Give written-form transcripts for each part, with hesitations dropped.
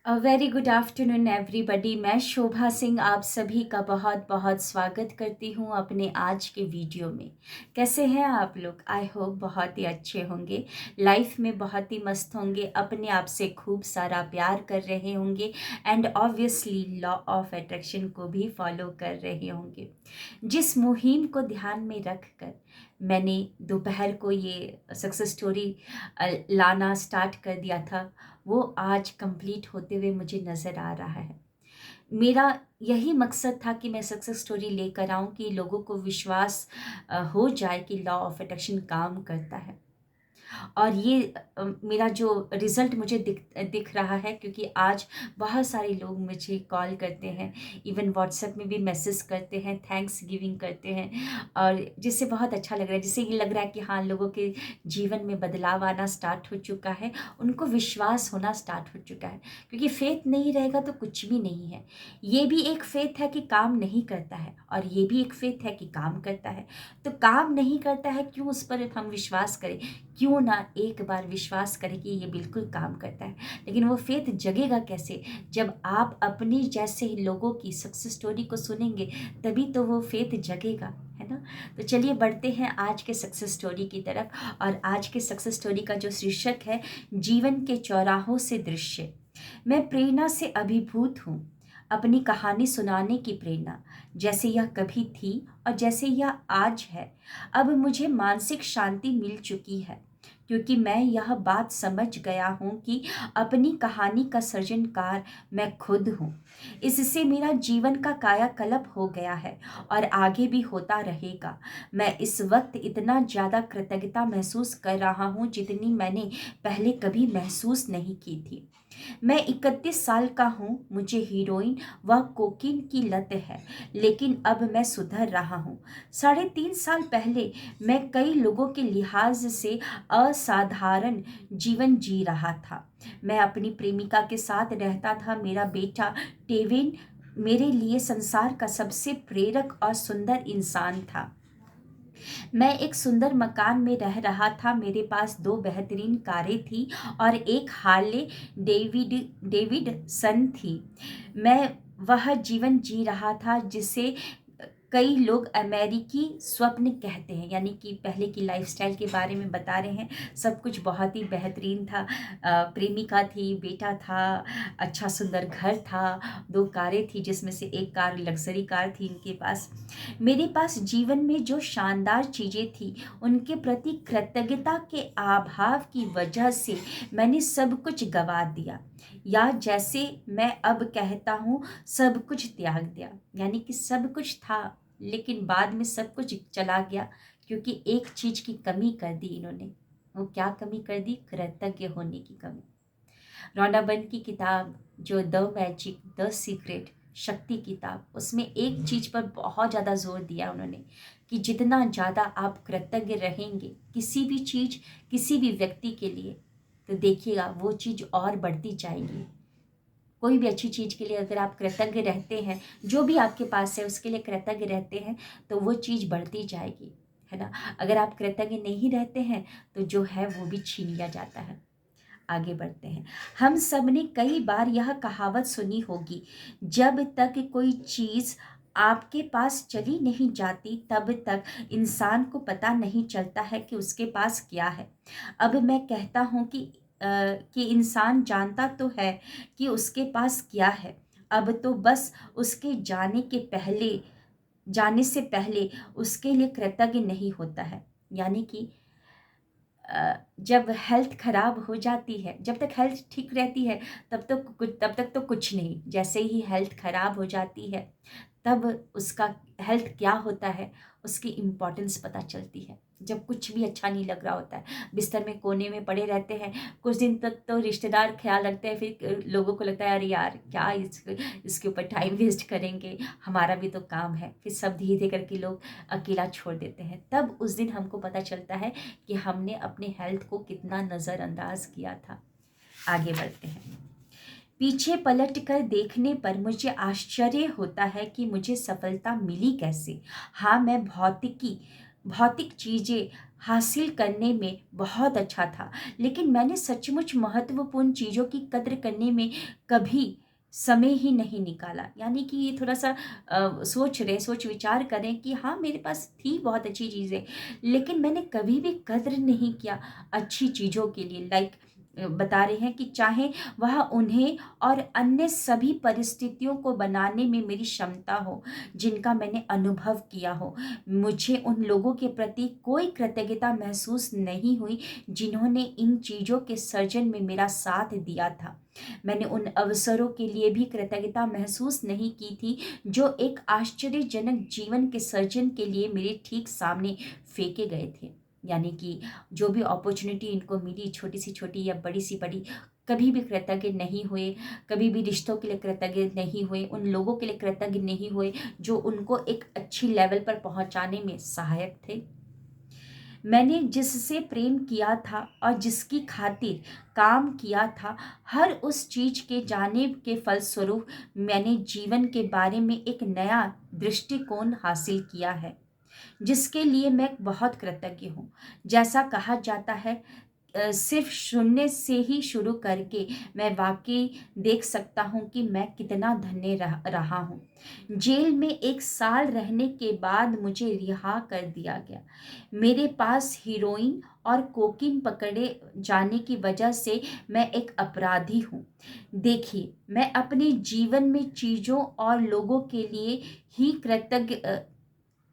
Very good afternoon everybody. मैं शोभा सिंह आप सभी का बहुत बहुत स्वागत करती हूँ अपने आज के वीडियो में। कैसे हैं आप लोग? आई होप बहुत ही अच्छे होंगे, लाइफ में बहुत ही मस्त होंगे, अपने आप से खूब सारा प्यार कर रहे होंगे and obviously law of attraction को भी फॉलो कर रहे होंगे। जिस मुहिम को ध्यान में रख कर मैंने दोपहर को ये सक्सेस स्टोरी लाना स्टार्ट कर दिया था, वो आज कंप्लीट होते हुए मुझे नज़र आ रहा है। मेरा यही मकसद था कि मैं सक्सेस स्टोरी लेकर आऊँ कि लोगों को विश्वास हो जाए कि लॉ ऑफ अट्रैक्शन काम करता है। और ये मेरा जो रिज़ल्ट मुझे दिख रहा है, क्योंकि आज बहुत सारे लोग मुझे कॉल करते हैं, इवन व्हाट्सएप में भी मैसेज करते हैं, थैंक्स गिविंग करते हैं, और जिससे बहुत अच्छा लग रहा है, जिससे ये लग रहा है कि हाँ, लोगों के जीवन में बदलाव आना स्टार्ट हो चुका है, उनको विश्वास होना स्टार्ट हो चुका है। क्योंकि फेथ नहीं रहेगा तो कुछ भी नहीं है। ये भी एक फेथ है कि काम नहीं करता है, और ये भी एक फेथ है कि काम करता है। तो काम नहीं करता है, क्यों उस पर हम विश्वास करें? क्यों ना एक बार विश्वास करें कि ये बिल्कुल काम करता है। लेकिन वो फेथ जगेगा कैसे? जब आप अपने जैसे लोगों की सक्सेस स्टोरी को सुनेंगे, तभी तो वो फेथ जगेगा, है ना? तो चलिए बढ़ते हैं आज के सक्सेस स्टोरी की तरफ। और आज के सक्सेस स्टोरी का जो शीर्षक है, जीवन के चौराहों से दृश्य। मैं प्रेरणा से अभिभूत हूँ, अपनी कहानी सुनाने की प्रेरणा, जैसे यह कभी थी और जैसे यह आज है। अब मुझे मानसिक शांति मिल चुकी है, क्योंकि मैं यह बात समझ गया हूँ कि अपनी कहानी का सृजनकार मैं खुद हूँ। इससे मेरा जीवन का कायाकल्प हो गया है और आगे भी होता रहेगा। मैं इस वक्त इतना ज़्यादा कृतज्ञता महसूस कर रहा हूँ जितनी मैंने पहले कभी महसूस नहीं की थी। मैं 31 साल का हूँ, मुझे हीरोइन व कोकीन की लत है, लेकिन अब मैं सुधर रहा हूँ। 3.5 साल पहले मैं कई लोगों के लिहाज से असाधारण जीवन जी रहा था। मैं अपनी प्रेमिका के साथ रहता था। मेरा बेटा टेविन मेरे लिए संसार का सबसे प्रेरक और सुंदर इंसान था। मैं एक सुंदर मकान में रह रहा था। मेरे पास 2 बेहतरीन कारें थी और एक हार्ले डेविडसन थी। मैं वह जीवन जी रहा था जिसे कई लोग अमेरिकी स्वप्न कहते हैं, यानी कि पहले की लाइफस्टाइल के बारे में बता रहे हैं। सब कुछ बहुत ही बेहतरीन था। प्रेमिका थी, बेटा था, अच्छा सुंदर घर था, 2 कारें थी जिसमें से एक कार लग्जरी कार थी इनके पास। मेरे पास जीवन में जो शानदार चीज़ें थी, उनके प्रति कृतज्ञता के अभाव की वजह से मैंने सब कुछ गवा दिया, या जैसे मैं अब कहता हूँ, सब कुछ त्याग दिया। यानी कि सब कुछ था, लेकिन बाद में सब कुछ चला गया, क्योंकि एक चीज़ की कमी कर दी इन्होंने। वो क्या कमी कर दी? कृतज्ञ होने की कमी। रॉन्डा बर्न की किताब जो द मैजिक द सीक्रेट, शक्ति किताब, उसमें एक चीज़ पर बहुत ज़्यादा जोर दिया उन्होंने कि जितना ज़्यादा आप कृतज्ञ रहेंगे किसी भी चीज़, किसी भी व्यक्ति के लिए, तो देखिएगा वो चीज़ और बढ़ती जाएगी। कोई भी अच्छी चीज़ के लिए अगर आप कृतज्ञ रहते हैं, जो भी आपके पास है उसके लिए कृतज्ञ रहते हैं, तो वो चीज़ बढ़ती जाएगी, है ना? अगर आप कृतज्ञ नहीं रहते हैं तो जो है वो भी छीन लिया जाता है। आगे बढ़ते हैं। हम सब ने कई बार यह कहावत सुनी होगी, जब तक कोई चीज़ आपके पास चली नहीं जाती तब तक इंसान को पता नहीं चलता है कि उसके पास क्या है। अब मैं कहता हूँ कि इंसान जानता तो है कि उसके पास क्या है, अब तो बस उसके जाने से पहले उसके लिए कृतज्ञ नहीं होता है। यानी कि जब हेल्थ खराब हो जाती है, जब तक हेल्थ ठीक रहती है तब तक तो कुछ नहीं। जैसे ही हेल्थ खराब हो जाती है, तब उसका हेल्थ क्या होता है, उसकी इम्पोर्टेंस पता चलती है। जब कुछ भी अच्छा नहीं लग रहा होता है, बिस्तर में कोने में पड़े रहते हैं, कुछ दिन तक तो रिश्तेदार ख्याल रखते हैं, फिर लोगों को लगता है अरे यार क्या इसके ऊपर टाइम वेस्ट करेंगे, हमारा भी तो काम है। फिर सब धीरे धीरे करके लोग अकेला छोड़ देते हैं। तब उस दिन हमको पता चलता है कि हमने अपने हेल्थ को कितना नज़रअंदाज किया था। आगे बढ़ते हैं। पीछे पलट कर देखने पर मुझे आश्चर्य होता है कि मुझे सफलता मिली कैसे। हाँ, मैं भौतिक चीज़ें हासिल करने में बहुत अच्छा था, लेकिन मैंने सचमुच महत्वपूर्ण चीज़ों की कद्र करने में कभी समय ही नहीं निकाला। यानी कि ये थोड़ा-सा सोच विचार करें कि हाँ, मेरे पास थी बहुत अच्छी चीज़ें, लेकिन मैंने कभी भी कद्र नहीं किया अच्छी चीज़ों के लिए। लाइक बता रहे हैं कि चाहे वह उन्हें और अन्य सभी परिस्थितियों को बनाने में मेरी क्षमता हो, जिनका मैंने अनुभव किया हो। मुझे उन लोगों के प्रति कोई कृतज्ञता महसूस नहीं हुई, जिन्होंने इन चीज़ों के सर्जन में मेरा साथ दिया था। मैंने उन अवसरों के लिए भी कृतज्ञता महसूस नहीं की थी, जो एक आश्चर्यजनक जीवन के सर्जन के लिए मेरे ठीक सामने फेंके गए थे। यानी कि जो भी अपॉर्चुनिटी इनको मिली, छोटी सी छोटी या बड़ी सी बड़ी, कभी भी कृतज्ञ नहीं हुए, कभी भी रिश्तों के लिए कृतज्ञ नहीं हुए, उन लोगों के लिए कृतज्ञ नहीं हुए जो उनको एक अच्छी लेवल पर पहुंचाने में सहायक थे। मैंने जिससे प्रेम किया था और जिसकी खातिर काम किया था, हर उस चीज़ के जाने के फलस्वरूप मैंने जीवन के बारे में एक नया दृष्टिकोण हासिल किया है, जिसके लिए मैं बहुत कृतज्ञ हूँ। जैसा कहा जाता है, सिर्फ शून्य से ही शुरू करके मैं वाक़ई देख सकता हूँ कि मैं कितना धन्य रहा हूँ। जेल में 1 साल रहने के बाद मुझे रिहा कर दिया गया। मेरे पास हेरोइन और कोकीन पकड़े जाने की वजह से मैं एक अपराधी हूँ। देखिए, मैं अपने जीवन में चीज़ों और लोगों के लिए ही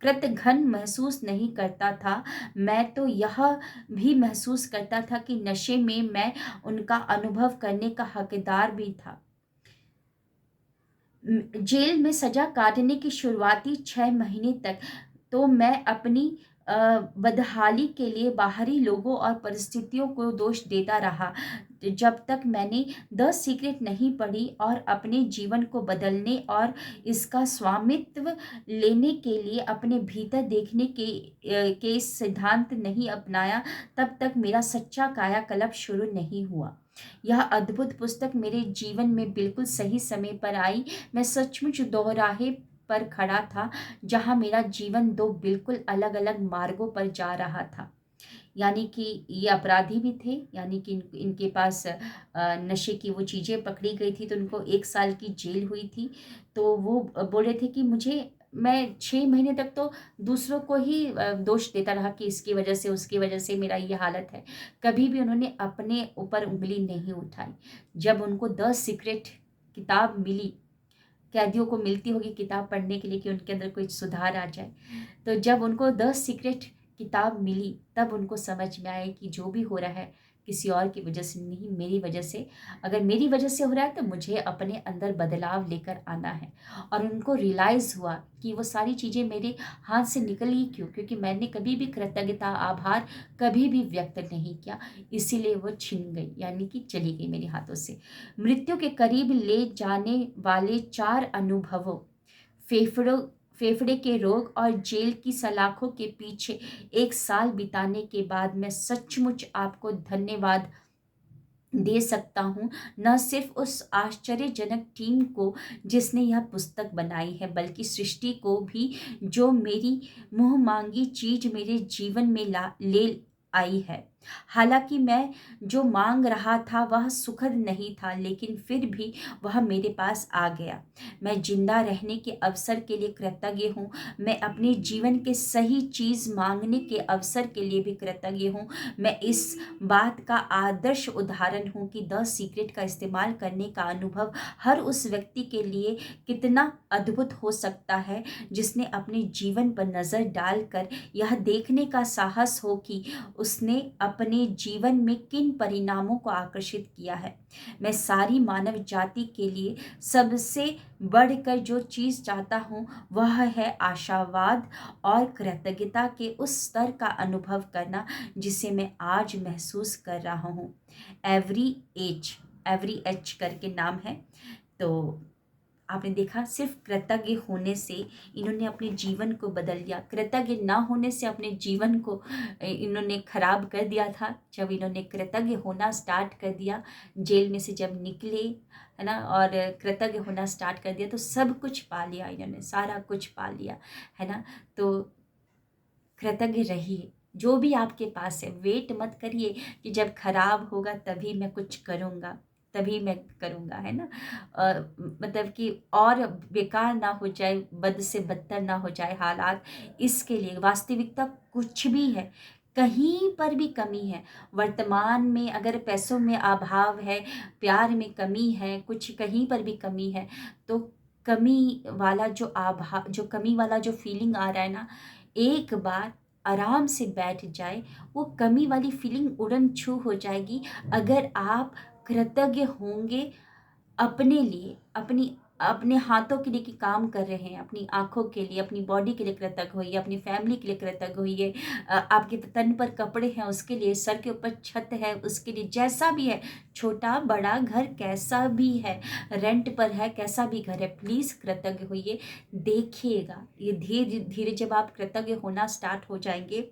कृतघ्न महसूस नहीं करता था, मैं तो यह भी महसूस करता था कि नशे में मैं उनका अनुभव करने का हकदार भी था। जेल में सज़ा काटने की शुरुआती 6 महीने तक तो मैं अपनी बदहाली के लिए बाहरी लोगों और परिस्थितियों को दोष देता रहा, जब तक मैंने द सीक्रेट नहीं पढ़ी और अपने जीवन को बदलने और इसका स्वामित्व लेने के लिए अपने भीतर देखने के सिद्धांत नहीं अपनाया, तब तक मेरा सच्चा कायाकल्प शुरू नहीं हुआ। यह अद्भुत पुस्तक मेरे जीवन में बिल्कुल सही समय पर आई। मैं सचमुच दोराहे पर खड़ा था, जहाँ मेरा जीवन 2 बिल्कुल अलग-अलग मार्गों पर जा रहा था। यानी कि ये अपराधी भी थे, यानी कि इनके पास नशे की वो चीज़ें पकड़ी गई थी, तो उनको 1 साल की जेल हुई थी। तो वो बोल रहे थे कि मैं 6 महीने तक तो दूसरों को ही दोष देता रहा कि इसकी वजह से, उसकी वजह से मेरा ये हालत है। कभी भी उन्होंने अपने ऊपर उँगली नहीं उठाई। जब उनको द सीक्रेट किताब मिली, कैदियों को मिलती होगी किताब पढ़ने के लिए कि उनके अंदर कोई सुधार आ जाए। तो जब उनको द सीक्रेट किताब मिली, तब उनको समझ में आया कि जो भी हो रहा है किसी और की वजह से नहीं, मेरी वजह से। अगर मेरी वजह से हो रहा है तो मुझे अपने अंदर बदलाव लेकर आना है। और उनको रियलाइज़ हुआ कि वो सारी चीज़ें मेरे हाथ से निकली क्यों, क्योंकि मैंने कभी भी कृतज्ञता, आभार कभी भी व्यक्त नहीं किया, इसीलिए वो छिन गई, यानी कि चली गई मेरे हाथों से। मृत्यु के करीब ले जाने वाले 4 अनुभवों, फेफड़ों फेफड़े के रोग और जेल की सलाखों के पीछे 1 साल बिताने के बाद मैं सचमुच आपको धन्यवाद दे सकता हूँ, न सिर्फ उस आश्चर्यजनक टीम को जिसने यह पुस्तक बनाई है, बल्कि सृष्टि को भी, जो मेरी मुँह मांगी चीज़ मेरे जीवन में ला ले आई है। हालाँकि मैं जो माँग रहा था वह सुखद नहीं था, लेकिन फिर भी वह मेरे पास आ गया। मैं ज़िंदा रहने के अवसर के लिए कृतज्ञ हूँ। मैं अपने जीवन के सही चीज़ माँगने के अवसर के लिए भी कृतज्ञ हूँ। मैं इस बात का आदर्श उदाहरण हूँ कि द सीक्रेट का इस्तेमाल करने का अनुभव हर उस व्यक्ति के लिए कितना अद्भुत हो सकता है, जिसने अपने जीवन पर नज़र डालकर यह देखने का साहस हो कि उसने अपने जीवन में किन परिणामों को आकर्षित किया है। मैं सारी मानव जाति के लिए सबसे बढ़कर जो चीज़ चाहता हूँ, वह है आशावाद और कृतज्ञता के उस स्तर का अनुभव करना, जिसे मैं आज महसूस कर रहा हूँ। एवरी एच करके नाम है। तो आपने देखा, सिर्फ कृतज्ञ होने से इन्होंने अपने जीवन को बदल दिया। कृतज्ञ ना होने से अपने जीवन को इन्होंने खराब कर दिया था। जब इन्होंने कृतज्ञ होना स्टार्ट कर दिया, जेल में से जब निकले, है ना, और कृतज्ञ होना स्टार्ट कर दिया, तो सब कुछ पा लिया इन्होंने, सारा कुछ पा लिया, है ना। तो कृतज्ञ रहिए, जो भी आपके पास है, वेट मत करिए कि जब खराब होगा तभी मैं कुछ करूँगा, तभी मैं करूँगा, है ना। मतलब कि और बेकार ना हो जाए, बद से बदतर ना हो जाए हालात, इसके लिए वास्तविकता कुछ भी है, कहीं पर भी कमी है, वर्तमान में अगर पैसों में अभाव है, प्यार में कमी है, कुछ कहीं पर भी कमी है, तो कमी वाला जो कमी वाला जो फीलिंग आ रहा है ना, एक बार आराम से बैठ जाए, वो कमी वाली फीलिंग उड़न छू हो जाएगी। अगर आप कृतज्ञ होंगे अपने लिए, अपनी अपने हाथों के लिए कि काम कर रहे हैं, अपनी आँखों के लिए, अपनी बॉडी के लिए कृतज्ञ होइए, अपनी फैमिली के लिए कृतज्ञ होइए, आपके तन पर कपड़े हैं उसके लिए, सर के ऊपर छत है उसके लिए, जैसा भी है, छोटा बड़ा घर कैसा भी है, रेंट पर है कैसा भी घर है, प्लीज़ कृतज्ञ होइए। देखिएगा ये धीरे धीरे जब आप कृतज्ञ होना स्टार्ट हो जाएंगे,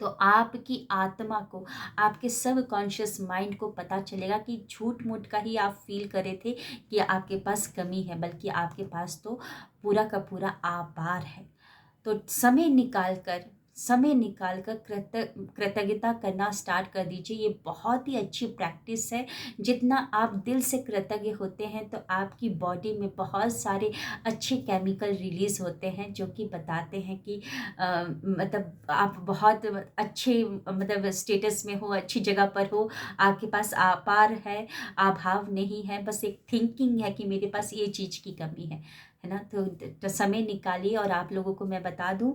तो आपकी आत्मा को, आपके सब कॉन्शियस माइंड को पता चलेगा कि झूठ मूठ का ही आप फील कर रहे थे कि आपके पास कमी है, बल्कि आपके पास तो पूरा का पूरा आभार है। तो समय निकाल कर कृतज्ञता करना स्टार्ट कर दीजिए। ये बहुत ही अच्छी प्रैक्टिस है। जितना आप दिल से कृतज्ञ होते हैं तो आपकी बॉडी में बहुत सारे अच्छे केमिकल रिलीज़ होते हैं, जो कि बताते हैं कि मतलब आप बहुत अच्छे मतलब स्टेटस में हो, अच्छी जगह पर हो, आपके पास आपार है, अभाव नहीं है, बस एक थिंकिंग है कि मेरे पास ये चीज़ की कमी है ना। तो समय निकालिए। और आप लोगों को मैं बता दूं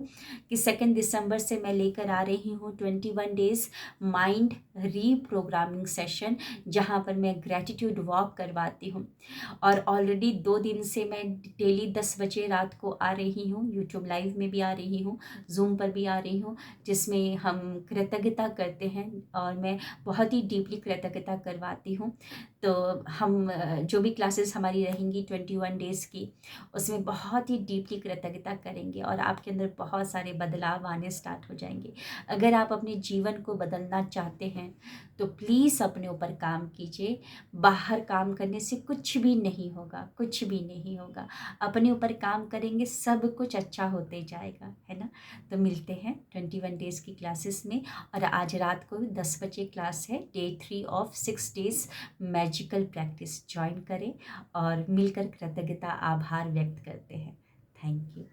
कि 2 दिसंबर से मैं लेकर आ रही हूँ 21 डेज़ माइंड रीप्रोग्रामिंग सेशन, जहाँ पर मैं ग्रैटिट्यूड वॉक करवाती हूँ। और ऑलरेडी 2 दिन से मैं डेली 10 बजे रात को आ रही हूँ, यूट्यूब लाइव में भी आ रही हूँ, जूम पर भी आ रही हूँ, जिसमें हम कृतज्ञता करते हैं और मैं बहुत ही डीपली कृतज्ञता करवाती हूँ। तो हम जो भी क्लासेस हमारी रहेंगी 21 डेज़ की, उसमें बहुत ही डीपली कृतज्ञता करेंगे और आपके अंदर बहुत सारे बदलाव आने स्टार्ट हो जाएंगे। अगर आप अपने जीवन को बदलना चाहते हैं तो प्लीज़ अपने ऊपर काम कीजिए। बाहर काम करने से कुछ भी नहीं होगा, कुछ भी नहीं होगा। अपने ऊपर काम करेंगे, सब कुछ अच्छा होते जाएगा, है ना। तो मिलते हैं 21 डेज़ की क्लासेस में। और आज रात को 10 बजे क्लास है, day 3 of 6 days magical practice. Join करें और मिलकर कृतज्ञता आभार व्यक्त करते हैं। Thank you.